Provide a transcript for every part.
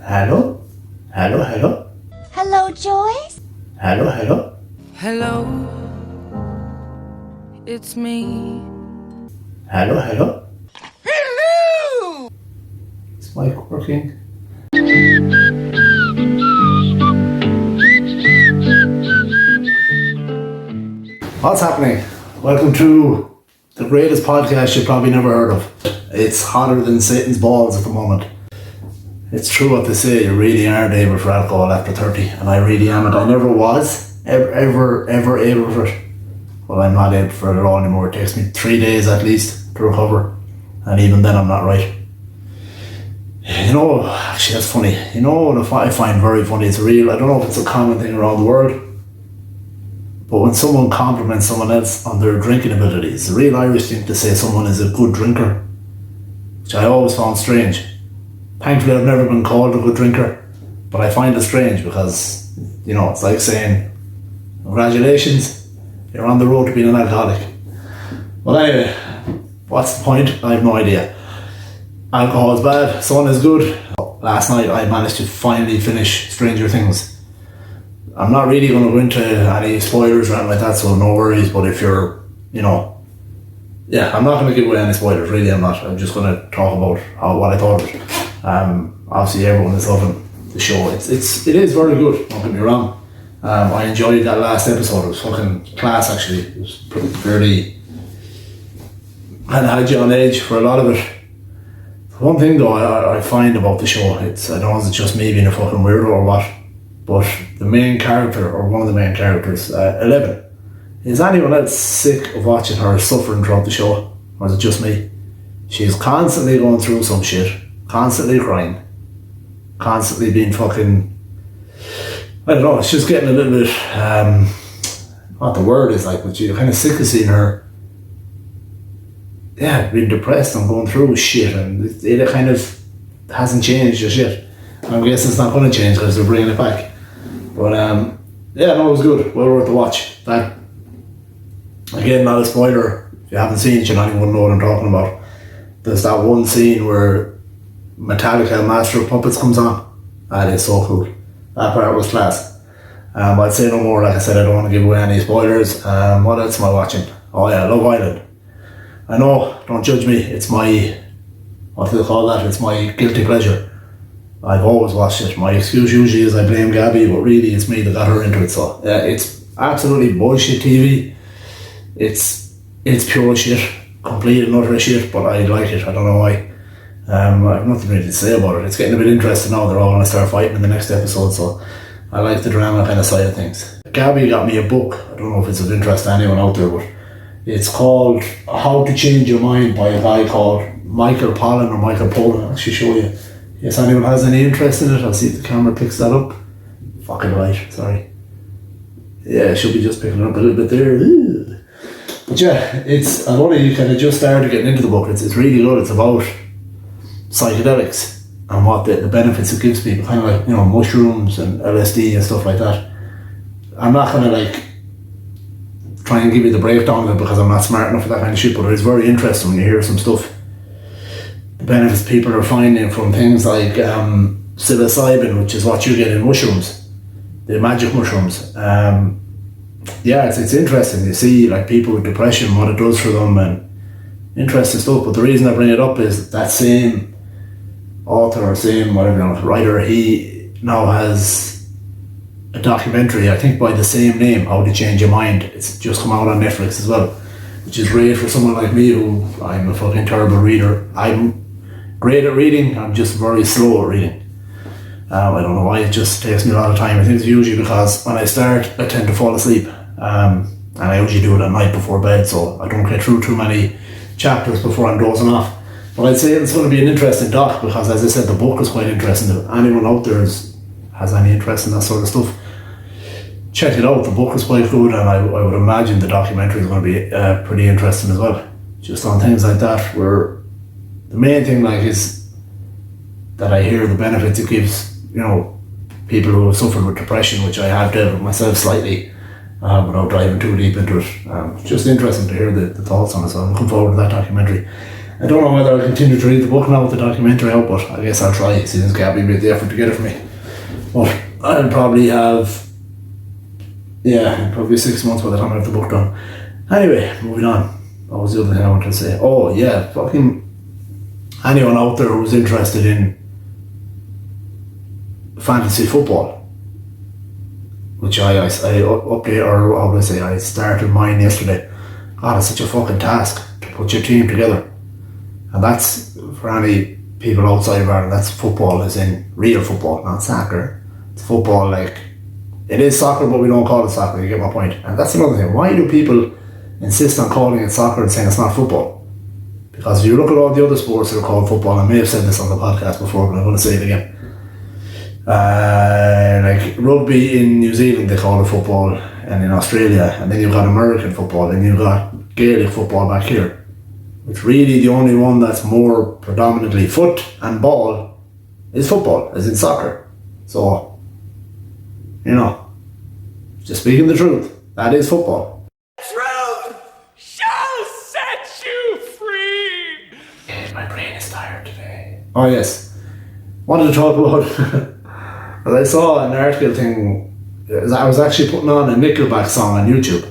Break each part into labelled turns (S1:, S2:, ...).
S1: Hello? Hello, hello?
S2: Hello, Joyce?
S1: Hello, hello?
S3: Hello, it's me.
S1: Hello, hello?
S3: Hello!
S1: Is mic working? What's happening? Welcome to the greatest podcast you've probably never heard of. It's hotter than Satan's balls at the moment. It's true what they say, you really aren't able for alcohol after 30, and I really am, and I never was ever able for it. Well, I'm not able for it at all anymore. It takes me 3 days at least to recover, and even then I'm not right. You know, actually that's funny. You know what I find very funny, it's real, I don't know if it's a common thing around the world, but when someone compliments someone else on their drinking abilities, the real Irish thing to say someone is a good drinker, which I always found strange. Thankfully I've never been called a good drinker, but I find it strange because, you know, it's like saying, congratulations, you're on the road to being an alcoholic. Well anyway, what's the point? I have no idea. Alcohol is bad, sun is good. Last night I managed to finally finish Stranger Things. I'm not really going to go into any spoilers or anything like that, so no worries, but if you're, you know, yeah, I'm not going to give away any spoilers, really I'm not. I'm just going to talk about what I thought of it. Obviously everyone is loving the show. It is very good, don't get me wrong. I enjoyed that last episode, it was fucking class actually. It was fairly, kind of had you on edge for a lot of it. One thing though I find about the show, I don't know if it's just me being a fucking weirdo or what, but the main character, or one of the main characters, 11, is anyone else sick of watching her suffering throughout the show, or is it just me? She's constantly going through some shit, constantly crying, constantly being fucking, I don't know, it's just getting a little bit, what the word is like, but you're kind of sick of seeing her, yeah, being depressed and going through shit, and it kind of hasn't changed just yet. I guess it's not going to change because they're bringing it back. But yeah, no, it was good, well worth the watch. That, again, not a spoiler, if you haven't seen it, you don't even know what I'm talking about. There's that one scene where Metallica Master of Puppets comes on. That is so cool. That part was class. I'd say no more, like I said, I don't want to give away any spoilers. What else am I watching? Oh yeah, Love Island. I know, don't judge me, it's my, what do they call that? It's my guilty pleasure. I've always watched it. My excuse usually is I blame Gabby, but really it's me that got her into it. So yeah, it's absolutely bullshit TV. It's pure shit, complete and utter shit, but I like it, I don't know why. I have nothing really to say about it. It's getting a bit interesting now, they're all going to start fighting in the next episode, so I like the drama kind of side of things. Gabby got me a book, I don't know if it's of interest to anyone out there, but it's called How to Change Your Mind by a guy called Michael Pollan or Michael Pollan. I'll actually show you. If anyone has any interest in it, I'll see if the camera picks that up. Fucking right, sorry. Yeah, it should be just picking it up a little bit there. Ooh. But yeah, I've only kind of just started getting into the book. It's really good. It's about psychedelics and what the benefits it gives people, kind of like, you know, mushrooms and LSD and stuff like that. I'm not going to like try and give you the breakdown of it because I'm not smart enough for that kind of shit, but it's very interesting when you hear some stuff. The benefits people are finding from things like psilocybin, which is what you get in mushrooms, the magic mushrooms. Yeah, it's interesting. You see like people with depression, what it does for them, and interesting stuff. But the reason I bring it up is that same author or same whatever, you know, writer, he now has a documentary, I think by the same name, How to Change Your Mind. It's just come out on Netflix as well, which is great for someone like me who, I'm a fucking terrible reader. I'm great at reading, I'm just very slow at reading. I don't know why, it just takes me a lot of time. I think it's usually because when I start I tend to fall asleep, and I usually do it at night before bed, so I don't get through too many chapters before I'm dozing off. But I'd say it's going to be an interesting doc because, as I said, the book is quite interesting. If anyone out there has any interest in that sort of stuff, check it out. The book is quite good, and I would imagine the documentary is going to be pretty interesting as well, just on things like that, where the main thing like is that I hear the benefits it gives, you know, people who have suffered with depression, which I have dealt with myself slightly, without diving too deep into it. Just interesting to hear the thoughts on it, so I'm looking forward to that documentary. I don't know whether I'll continue to read the book now with the documentary out, but I guess I'll try, since Gabby made the effort to get it for me. But I'll probably have, probably 6 months by the time I have the book done. Anyway, moving on. What was the other thing I wanted to say? Oh yeah, fucking anyone out there who's interested in fantasy football, which I update, or how would I say, I started mine yesterday. God, it's such a fucking task to put your team together. And that's, for any people outside of Ireland, that's football as in real football, not soccer. It's football, like, it is soccer, but we don't call it soccer, you get my point. And that's another thing, why do people insist on calling it soccer and saying it's not football? Because if you look at all the other sports that are called football, I may have said this on the podcast before, but I'm going to say it again. Like rugby in New Zealand, they call it football, and in Australia, and then you've got American football, and you've got Gaelic football back here. It's really the only one that's more predominantly foot and ball is football, as in soccer. So, you know, just speaking the truth, that is football.
S3: Truth shall set you free.
S1: Yeah, my brain is tired today. Oh yes, wanted to talk about. Well, I saw an article thing. I was actually putting on a Nickelback song on YouTube.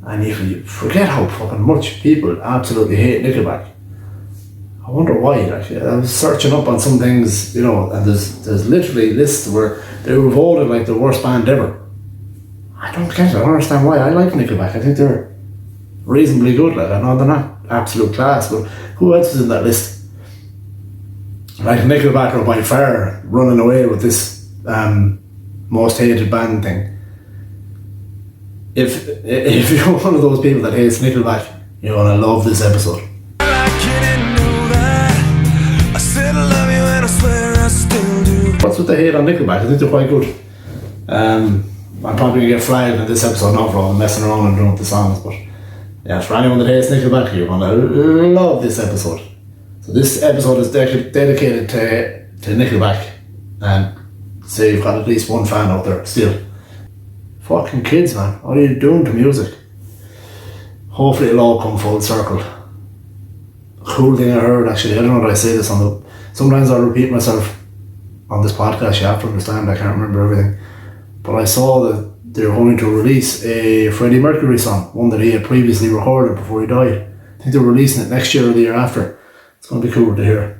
S1: And you forget how fucking much people absolutely hate Nickelback. I wonder why. Actually, I was searching up on some things, you know, and there's literally lists where they were voted like the worst band ever. I don't get it. I don't understand why. I like Nickelback. I think they're reasonably good. Like, I know they're not absolute class, but who else is in that list? Like Nickelback are by far running away with this most hated band thing. If you're one of those people that hates Nickelback, you're gonna love this episode. What's with the hate on Nickelback? I think they're quite good. I'm probably gonna get flagged in this episode now for all the messing around and doing with the songs, but yeah, for anyone that hates Nickelback, you're gonna love this episode. So this episode is dedicated to Nickelback, and say you've got at least one fan out there still. Fucking kids, man. What are you doing to music? Hopefully it'll all come full circle. Cool thing I heard, actually, I don't know that I say this on the... Sometimes I repeat myself on this podcast, you have to understand, I can't remember everything. But I saw that they're going to release a Freddie Mercury song, one that he had previously recorded before he died. I think they're releasing it next year or the year after. It's going to be cool to hear.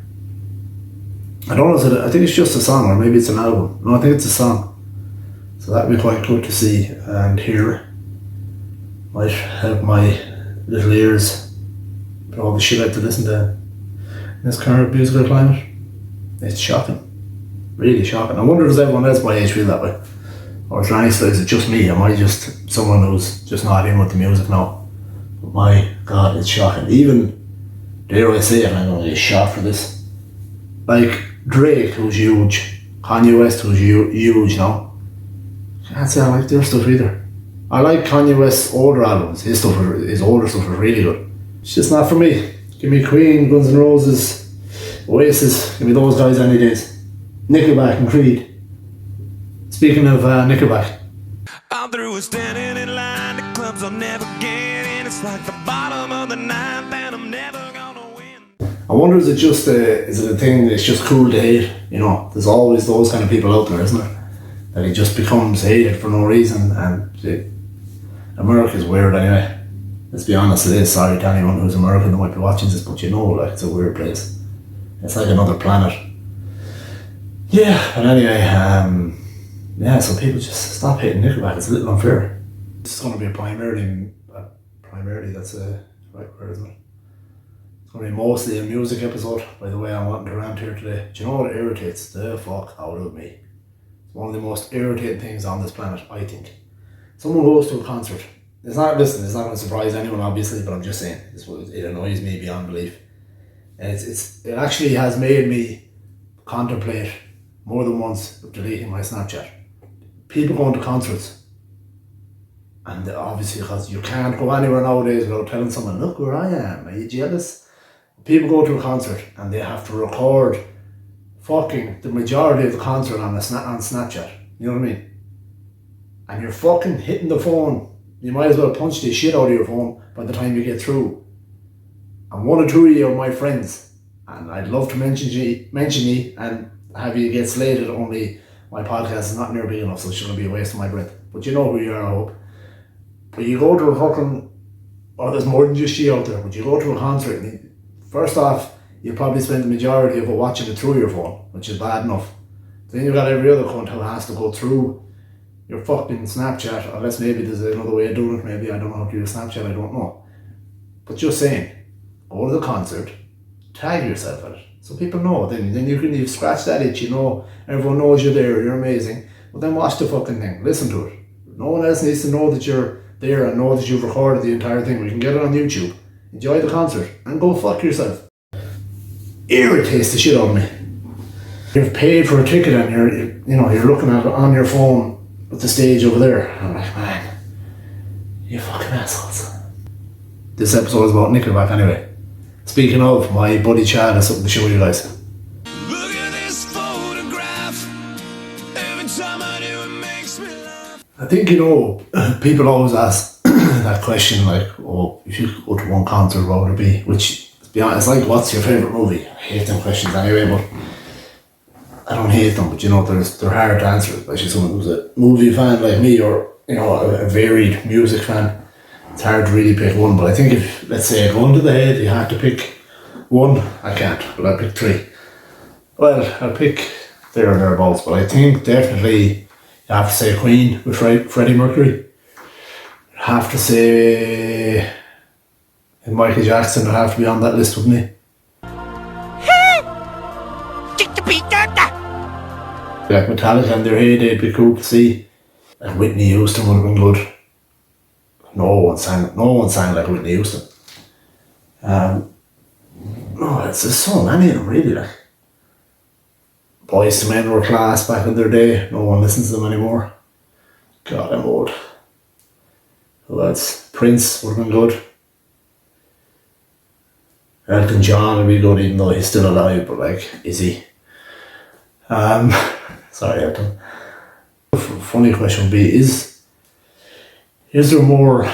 S1: I don't know, I think it's just a song, or maybe it's an album. No, I think it's a song. So that'd be quite good to see and hear. Might help my little ears with all the shit I have to listen to in this current musical climate. It's shocking. Really shocking. I wonder does everyone else my age feel that way? Or is it just me? Am I just someone who's just not in with the music now? But my God, it's shocking. Even, dare I say it, I'm going to get shot for this. Like Drake, who's huge. Kanye West, who's huge now. Can't say I like their stuff either. I like Kanye West's older albums. His older stuff is really good. It's just not for me. Give me Queen, Guns N' Roses, Oasis. Give me those guys any days. Nickelback and Creed. Speaking of Nickelback.
S4: I'm through with standing in line. The clubs I'll never get in. It's like the bottom of the ninth and I'm never gonna win.
S1: I wonder is it a thing that's just cool to hate? You know, there's always those kind of people out there, isn't there? That it just becomes hated for no reason, and America's weird anyway. Let's be honest, it is. Sorry to anyone who's American that might be watching this, but you know, like, it's a weird place. It's like another planet. Yeah, but anyway, so people just stop hating Nickelback. It's a little unfair. It's going to be primarily, that's a right word, isn't it? It's going to be mostly a music episode, by the way I'm wanting to rant here today. Do you know what irritates the fuck out of me? One of the most irritating things on this planet, I think. Someone goes to a concert. It's not going to surprise anyone, obviously, but I'm just saying, it annoys me beyond belief. And it actually has made me contemplate more than once of deleting my Snapchat. People going to concerts, and obviously because you can't go anywhere nowadays without telling someone, look where I am, are you jealous? People go to a concert and they have to record fucking the majority of the concert on Snapchat. You know what I mean? And you're fucking hitting the phone. You might as well punch the shit out of your phone by the time you get through. And one or two of you are my friends, and I'd love to mention you and have you get slated, only my podcast is not near big enough, so it's going to be a waste of my breath. But you know who you are, I hope. But you go to a fucking, or there's more than just you out there, but you go to a concert, and first off, you'll probably spend the majority of it watching it through your phone, which is bad enough. Then you've got every other cunt who has to go through your fucking Snapchat, unless maybe there's another way of doing it. Maybe I don't know how to use Snapchat, I don't know. But just saying, go to the concert, tag yourself at it, so people know. Then you've scratched that itch, you know, everyone knows you're there, you're amazing. But then watch the fucking thing, listen to it. No one else needs to know that you're there and know that you've recorded the entire thing. We can get it on YouTube. Enjoy the concert and go fuck yourself. Irritates the shit out of me. You've paid for a ticket and you're looking at it on your phone with the stage over there. I'm like, man, you fucking assholes. This episode is about Nickelback anyway. Speaking of, my buddy Chad has something to show you guys.
S4: Look at this photograph. Every time I do it makes me laugh.
S1: I think, people always ask that question, like, oh, if you could go to one concert, what would it be? Which, to be honest, it's like, what's your favourite movie? I hate them questions anyway, but I don't hate them, but they're hard to answer, especially someone who's a movie fan like me, or, a varied music fan. It's hard to really pick one, but I think if, let's say, going to the head, you have to pick one, I can't, but I'll pick three. Well, I'll pick there or thereabouts, but I think definitely you have to say Queen with Freddie Mercury. You have to say Michael Jackson would have to be on that list with me. Like Metallica and their heyday, it'd be cool to see. Like Whitney Houston would have been good. No one sang like Whitney Houston. There's so many of them really, like. Boys to Men were class back in their day. No one listens to them anymore. God, I'm old. Who else? Prince would have been good. Elton John would be good, even though he's still alive, but like, is he? Sorry, Elton. Funny question would be, is there more,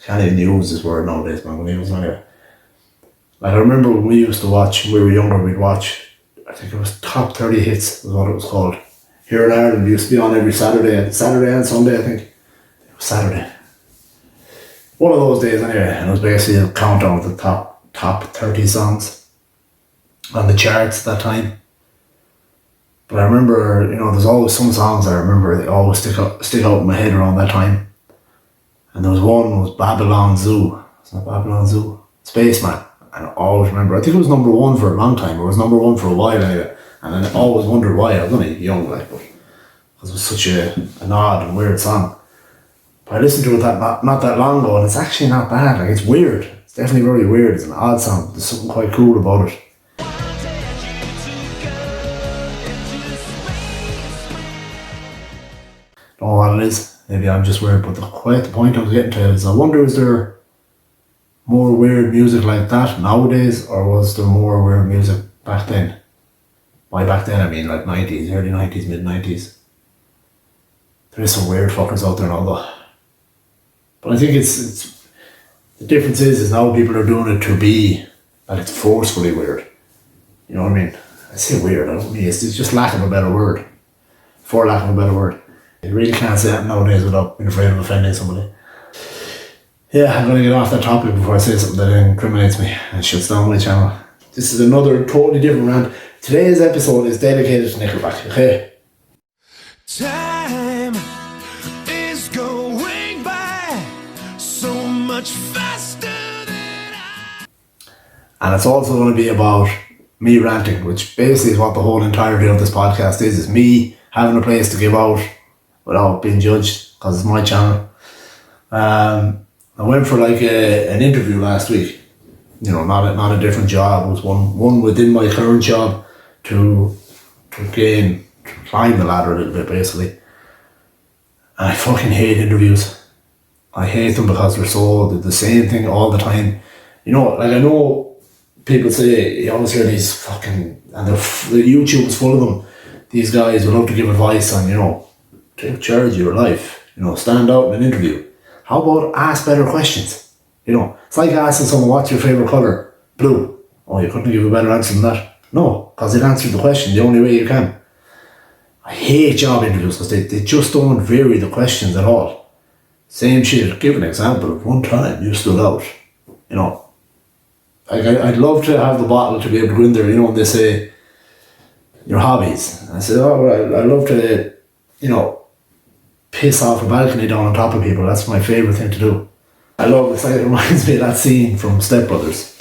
S1: can't even use this word nowadays, man, when he was anyway. Like, I remember when we used to watch, when we were younger, we'd watch, I think it was Top 30 Hits, was what it was called. Here in Ireland, it used to be on every Saturday and Sunday, I think. It was Saturday. One of those days anyway, and it was basically a countdown of the top 30 songs on the charts at that time. But I remember, there's always some songs I remember, they always stick out in my head around that time. And there was one, was Babylon Zoo. It's not Babylon Zoo. Spaceman. And I always remember, I think it was number one for a long time. It was number one for a while anyway. And I always wondered why. I was only young, like, but because it was such an odd and weird song. But I listened to it not that long ago, and it's actually not bad. Like, it's weird. It's definitely very weird. It's an odd song. There's something quite cool about it. Don't know what it is. Maybe I'm just weird, but the point I was getting to is, I wonder, is there more weird music like that nowadays, or was there more weird music back then? By back then I mean like 90s, early 90s, mid 90s. There is some weird fuckers out there now though. But I think it's the difference is now people are doing it to be, like, it's forcefully weird. You know what I mean? I say weird, I don't mean, it's just lack of a better word. For lack of a better word. You really can't say that nowadays without being afraid of offending somebody. Yeah, I'm going to get off that topic before I say something that incriminates me and shuts down my channel. This is another totally different rant. Today's episode is dedicated to Nickelback, okay?
S4: Time is going by so much faster than
S1: And it's also going to be about me ranting, which basically is what the whole entirety of this podcast is me having a place to give out without being judged, because it's my channel. I went for like an interview last week, not a different job. It was one within my current job to climb the ladder a little bit, basically. And I fucking hate interviews. I hate them because they're the same thing all the time. I know people say, you always hear these fucking, and the YouTube is full of them, these guys who love to give advice on, take charge of your life, stand out in an interview. How about ask better questions? You know, it's like asking someone, what's your favourite colour? Blue. Oh, you couldn't give a better answer than that. No, because it answered the question the only way you can. I hate job interviews because they just don't vary the questions at all. Same shit. Give an example of one time you stood out. You know, I'd love to have the bottle to be able to go in there, you know, when they say your hobbies. I said, oh, I love to, you know, piss off a balcony down on top of people. That's my favourite thing to do. I love it. It reminds me of that scene from Step Brothers.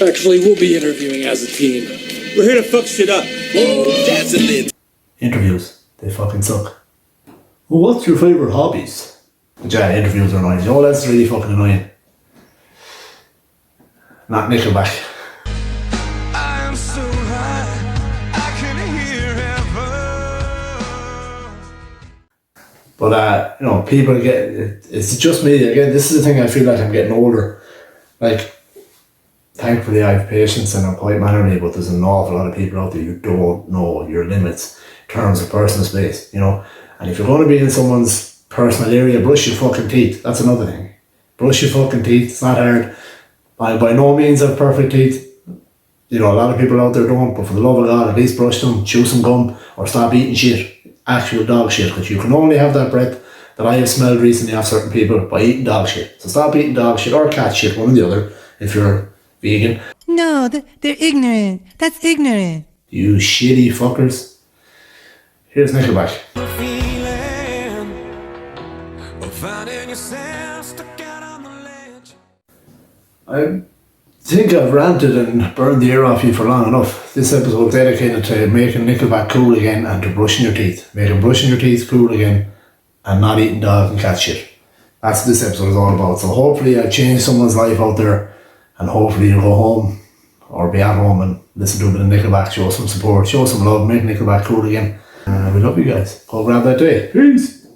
S5: Actually, we'll be interviewing as a team. We're here to fuck shit up. That's it.
S1: Interviews, they fucking suck. Well, what's your favourite hobbies? Yeah, interviews are annoying. Oh, that's really fucking annoying. Not Nickelback.
S4: I am so high, I can hear heaven.
S1: But, you know, people get, it's just me. Again, this is the thing, I feel like I'm getting older. Like, thankfully I have patience and I'm quite mannerly, but there's an awful lot of people out there you don't know your limits in terms of personal space, you know. And if you're going to be in someone's personal area, brush your fucking teeth. That's another thing. Brush your fucking teeth. It's not hard. I by no means have perfect teeth. You know, a lot of people out there don't, but for the love of God, at least brush them, chew some gum, or stop eating shit. Actual dog shit, because you can only have that breath that I have smelled recently off certain people by eating dog shit. So stop eating dog shit or cat shit, one or the other, if you're vegan.
S6: No, they're ignorant. That's ignorant.
S1: You shitty fuckers. Here's Nickelback.
S4: Feeling of finding yourself stuck out on the ledge.
S1: I think I've ranted and burned the ear off you for long enough. This episode is dedicated to making Nickelback cool again and to brushing your teeth. Making brushing your teeth cool again and not eating dog and cat shit. That's what this episode is all about. So hopefully I've changed someone's life out there, and hopefully you'll go home or be at home and listen to a bit of Nickelback, show some support, show some love, make Nickelback cool again. We love you guys. Go grab that day. Peace.